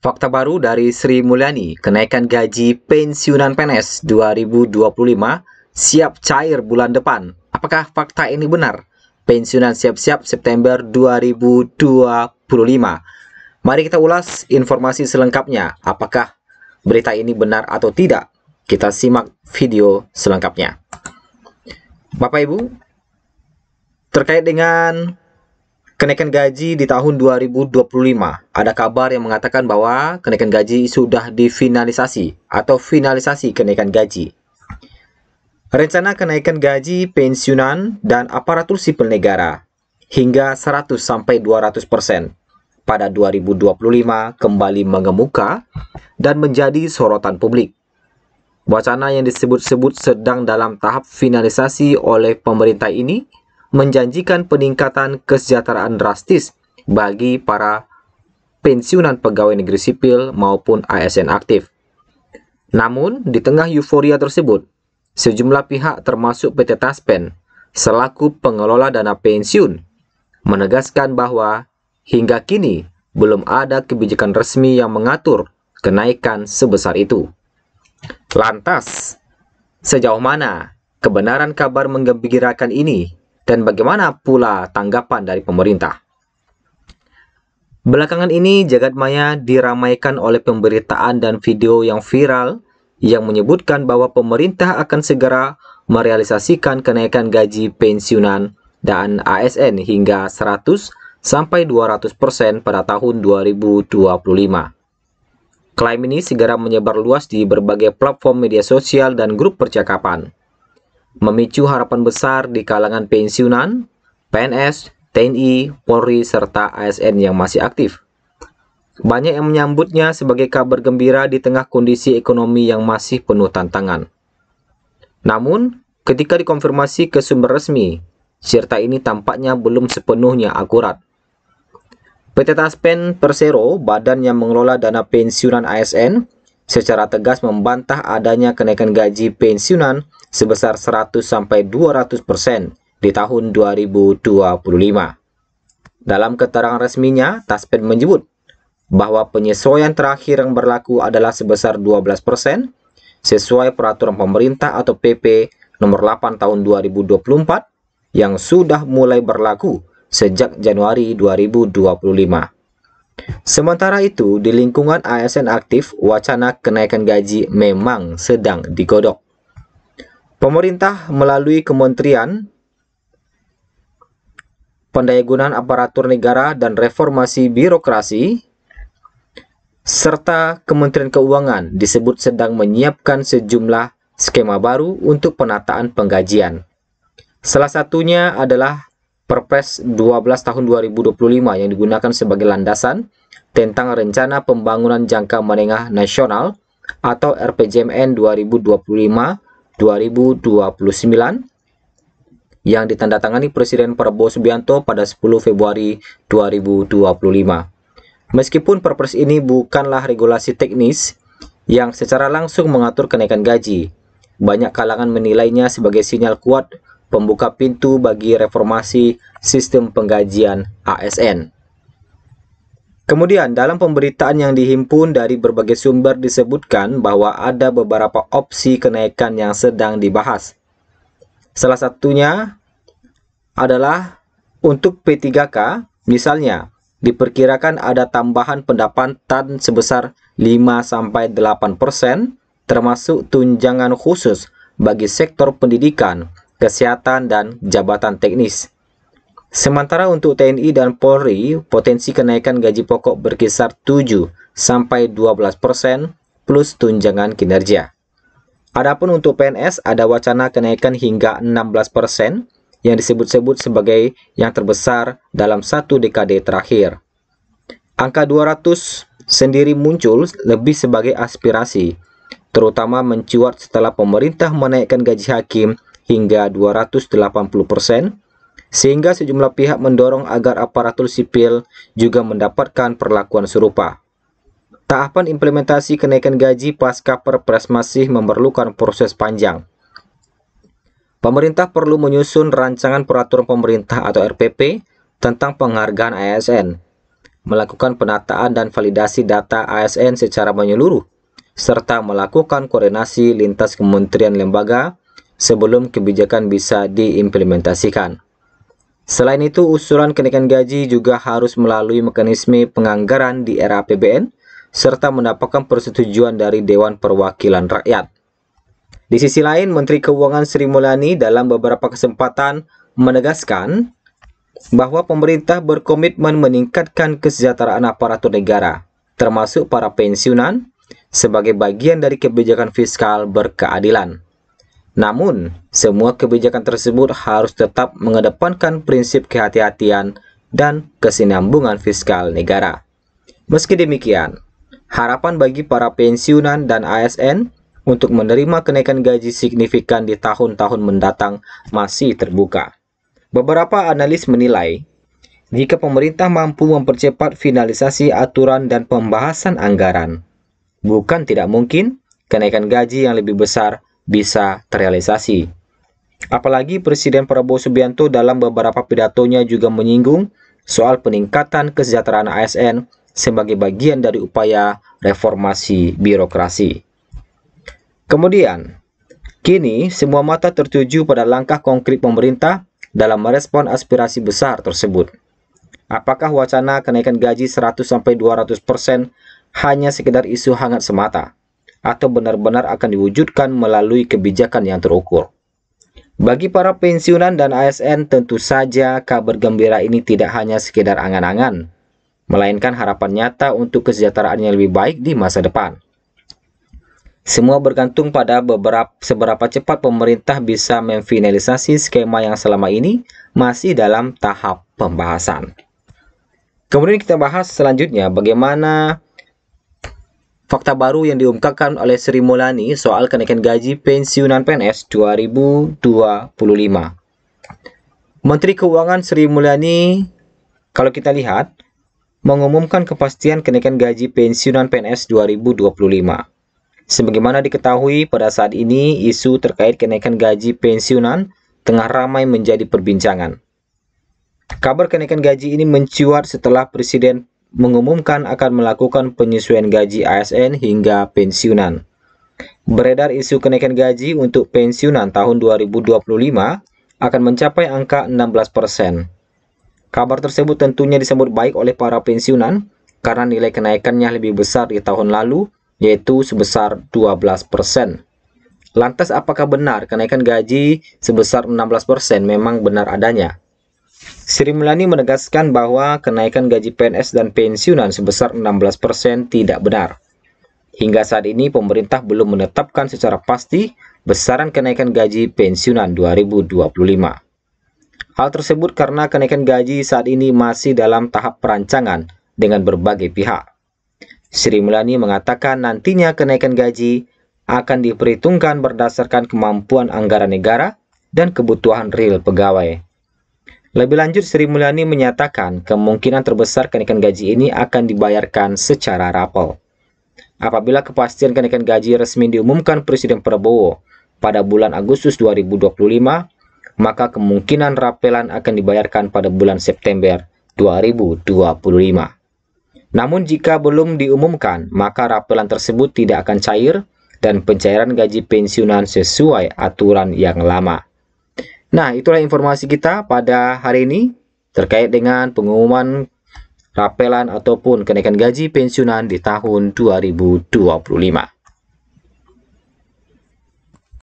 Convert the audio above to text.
Fakta baru dari Sri Mulyani, kenaikan gaji pensiunan PNS 2025 siap cair bulan depan. Apakah fakta ini benar? Pensiunan siap-siap September 2025. Mari kita ulas informasi selengkapnya. Apakah berita ini benar atau tidak? Kita simak video selengkapnya. Bapak Ibu, terkait dengan kenaikan gaji di tahun 2025, ada kabar yang mengatakan bahwa kenaikan gaji sudah difinalisasi atau finalisasi kenaikan gaji. Rencana kenaikan gaji pensiunan dan aparatur sipil negara hingga 100-200% pada 2025 kembali mengemuka dan menjadi sorotan publik. Wacana yang disebut-sebut sedang dalam tahap finalisasi oleh pemerintah ini menjanjikan peningkatan kesejahteraan drastis bagi para pensiunan pegawai negeri sipil maupun ASN aktif. Namun, di tengah euforia tersebut, sejumlah pihak termasuk PT Taspen selaku pengelola dana pensiun menegaskan bahwa hingga kini belum ada kebijakan resmi yang mengatur kenaikan sebesar itu. Lantas, sejauh mana kebenaran kabar menggembirakan ini? Dan bagaimana pula tanggapan dari pemerintah? Belakangan ini, jagat maya diramaikan oleh pemberitaan dan video yang viral yang menyebutkan bahwa pemerintah akan segera merealisasikan kenaikan gaji pensiunan dan ASN hingga 100-200% pada tahun 2025. Klaim ini segera menyebar luas di berbagai platform media sosial dan grup percakapan, memicu harapan besar di kalangan pensiunan, PNS, TNI, Polri, serta ASN yang masih aktif. Banyak yang menyambutnya sebagai kabar gembira di tengah kondisi ekonomi yang masih penuh tantangan. Namun, ketika dikonfirmasi ke sumber resmi, cerita ini tampaknya belum sepenuhnya akurat. PT Taspen Persero, badan yang mengelola dana pensiunan ASN, secara tegas membantah adanya kenaikan gaji pensiunan sebesar 100-200% di tahun 2025. Dalam keterangan resminya, Taspen menyebut bahwa penyesuaian terakhir yang berlaku adalah sebesar 12% sesuai peraturan pemerintah atau PP nomor 8 tahun 2024 yang sudah mulai berlaku sejak Januari 2025. Sementara itu, di lingkungan ASN aktif, wacana kenaikan gaji memang sedang digodok. Pemerintah melalui Kementerian Pendayagunaan Aparatur Negara dan Reformasi Birokrasi serta Kementerian Keuangan disebut sedang menyiapkan sejumlah skema baru untuk penataan penggajian. Salah satunya adalah Perpres 12 tahun 2025 yang digunakan sebagai landasan tentang Rencana Pembangunan Jangka Menengah Nasional atau RPJMN 2025-2029 yang ditandatangani Presiden Prabowo Subianto pada 10 Februari 2025. Meskipun Perpres ini bukanlah regulasi teknis yang secara langsung mengatur kenaikan gaji, banyak kalangan menilainya sebagai sinyal kuat pembuka pintu bagi reformasi sistem penggajian ASN. Kemudian, dalam pemberitaan yang dihimpun dari berbagai sumber disebutkan bahwa ada beberapa opsi kenaikan yang sedang dibahas. Salah satunya adalah untuk P3K, misalnya, diperkirakan ada tambahan pendapatan sebesar 5-8%, termasuk tunjangan khusus bagi sektor pendidikan, kesehatan, dan jabatan teknis. Sementara untuk TNI dan Polri, potensi kenaikan gaji pokok berkisar 7-12% plus tunjangan kinerja. Adapun untuk PNS, ada wacana kenaikan hingga 16% yang disebut-sebut sebagai yang terbesar dalam satu dekade terakhir. Angka 200 sendiri muncul lebih sebagai aspirasi, terutama mencuat setelah pemerintah menaikkan gaji hakim hingga 280%, sehingga sejumlah pihak mendorong agar aparatur sipil juga mendapatkan perlakuan serupa. Tahapan implementasi kenaikan gaji pasca Perpres masih memerlukan proses panjang. Pemerintah perlu menyusun rancangan peraturan pemerintah atau RPP tentang penghargaan ASN. melakukan penataan dan validasi data ASN secara menyeluruh, serta melakukan koordinasi lintas kementerian lembaga sebelum kebijakan bisa diimplementasikan. Selain itu, usulan kenaikan gaji juga harus melalui mekanisme penganggaran di era APBN, serta mendapatkan persetujuan dari Dewan Perwakilan Rakyat. Di sisi lain, Menteri Keuangan Sri Mulyani dalam beberapa kesempatan menegaskan bahwa pemerintah berkomitmen meningkatkan kesejahteraan aparatur negara, termasuk para pensiunan, sebagai bagian dari kebijakan fiskal berkeadilan. Namun, semua kebijakan tersebut harus tetap mengedepankan prinsip kehati-hatian dan kesinambungan fiskal negara. Meski demikian, harapan bagi para pensiunan dan ASN untuk menerima kenaikan gaji signifikan di tahun-tahun mendatang masih terbuka. Beberapa analis menilai, jika pemerintah mampu mempercepat finalisasi aturan dan pembahasan anggaran, bukan tidak mungkin kenaikan gaji yang lebih besar bisa terrealisasi. Apalagi Presiden Prabowo Subianto dalam beberapa pidatonya juga menyinggung soal peningkatan kesejahteraan ASN sebagai bagian dari upaya reformasi birokrasi. Kemudian, kini semua mata tertuju pada langkah konkret pemerintah dalam merespon aspirasi besar tersebut. Apakah wacana kenaikan gaji 100-200% hanya sekedar isu hangat semata, atau benar-benar akan diwujudkan melalui kebijakan yang terukur? Bagi para pensiunan dan ASN, tentu saja kabar gembira ini tidak hanya sekedar angan-angan, melainkan harapan nyata untuk kesejahteraan yang lebih baik di masa depan. Semua bergantung pada seberapa cepat pemerintah bisa memfinalisasi skema yang selama ini masih dalam tahap pembahasan. Kemudian kita bahas selanjutnya bagaimana fakta baru yang diungkapkan oleh Sri Mulyani soal kenaikan gaji pensiunan PNS 2025. Menteri Keuangan Sri Mulyani, kalau kita lihat, mengumumkan kepastian kenaikan gaji pensiunan PNS 2025. Sebagaimana diketahui, pada saat ini isu terkait kenaikan gaji pensiunan tengah ramai menjadi perbincangan. Kabar kenaikan gaji ini mencuat setelah Presiden mengumumkan akan melakukan penyesuaian gaji ASN hingga pensiunan. Beredar isu kenaikan gaji untuk pensiunan tahun 2025 akan mencapai angka 16%. Kabar tersebut tentunya disambut baik oleh para pensiunan karena nilai kenaikannya lebih besar di tahun lalu, yaitu sebesar 12%. Lantas apakah benar kenaikan gaji sebesar 16% memang benar adanya? Sri Mulyani menegaskan bahwa kenaikan gaji PNS dan pensiunan sebesar 16% tidak benar. Hingga saat ini pemerintah belum menetapkan secara pasti besaran kenaikan gaji pensiunan 2025. Hal tersebut karena kenaikan gaji saat ini masih dalam tahap perancangan dengan berbagai pihak. Sri Mulyani mengatakan nantinya kenaikan gaji akan diperhitungkan berdasarkan kemampuan anggaran negara dan kebutuhan real pegawai. Lebih lanjut, Sri Mulyani menyatakan kemungkinan terbesar kenaikan gaji ini akan dibayarkan secara rapel. Apabila kepastian kenaikan gaji resmi diumumkan Presiden Prabowo pada bulan Agustus 2025, maka kemungkinan rapelan akan dibayarkan pada bulan September 2025. Namun jika belum diumumkan, maka rapelan tersebut tidak akan cair dan pencairan gaji pensiunan sesuai aturan yang lama. Nah, itulah informasi kita pada hari ini terkait dengan pengumuman rapelan ataupun kenaikan gaji pensiunan di tahun 2025.